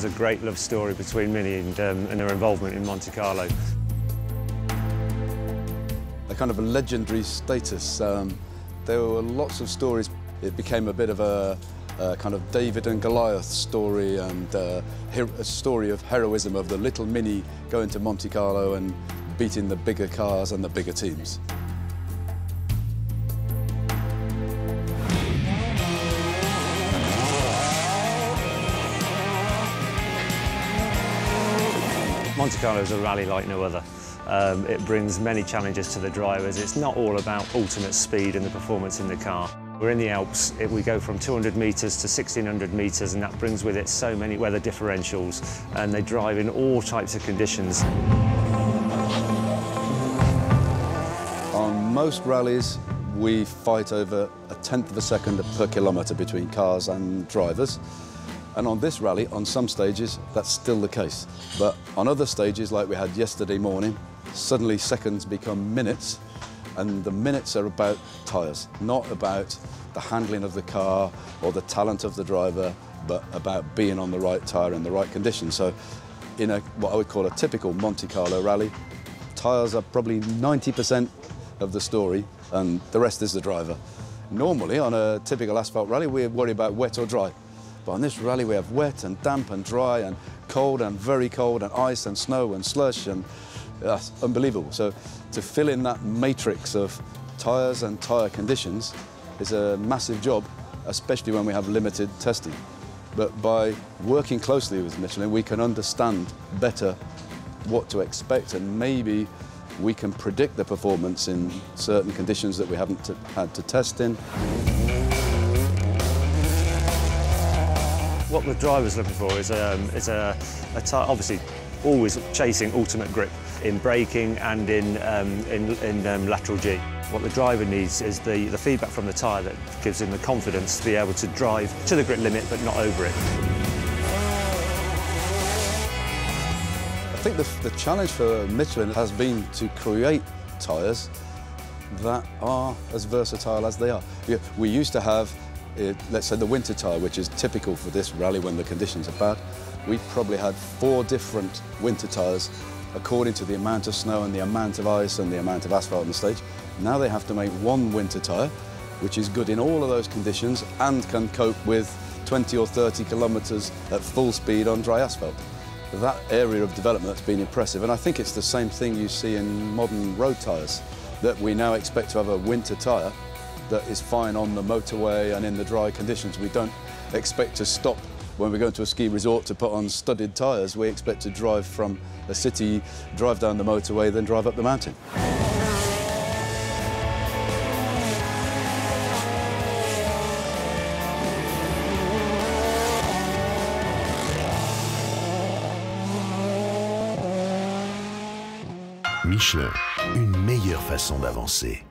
there's a great love story between Mini and her involvement in Monte Carlo. A kind of a legendary status. There were lots of stories. It became a bit of a kind of David and Goliath story, and a story of heroism of the little Mini going to Monte Carlo and beating the bigger cars and the bigger teams. Monte Carlo is a rally like no other. It brings many challenges to the drivers. It's not all about ultimate speed and the performance in the car. We're in the Alps. We go from 200 metres to 1600 metres, and that brings with it so many weather differentials, and they drive in all types of conditions. On most rallies, we fight over 1/10 of a second per kilometre between cars and drivers. And on this rally, on some stages, that's still the case. But on other stages, like we had yesterday morning, suddenly seconds become minutes, and the minutes are about tyres, not about the handling of the car or the talent of the driver, but about being on the right tyre in the right conditions. So in what I would call a typical Monte Carlo rally, tyres are probably 90% of the story, and the rest is the driver. Normally, on a typical asphalt rally, we worry about wet or dry. But on this rally, we have wet and damp and dry and cold and very cold and ice and snow and slush, and that's unbelievable. So to fill in that matrix of tyres and tyre conditions is a massive job, especially when we have limited testing. But by working closely with Michelin, we can understand better what to expect, and maybe we can predict the performance in certain conditions that we haven't had to test in. What the driver's looking for is a tyre, obviously always chasing ultimate grip in braking and in lateral G. What the driver needs is the feedback from the tyre that gives him the confidence to be able to drive to the grit limit but not over it. I think the challenge for Michelin has been to create tyres that are as versatile as they are. We used to have, let's say, the winter tyre, which is typical for this rally when the conditions are bad. We probably had 4 different winter tyres according to the amount of snow and the amount of ice and the amount of asphalt on the stage. Now they have to make one winter tyre, which is good in all of those conditions and can cope with 20 or 30 kilometres at full speed on dry asphalt. That area of development has been impressive, and I think it's the same thing you see in modern road tyres, that we now expect to have a winter tyre that is fine on the motorway and in the dry conditions. We don't expect to stop when we go to a ski resort to put on studded tyres. We expect to drive from a city, drive down the motorway, then drive up the mountain. Michelin, une meilleure façon d'avancer.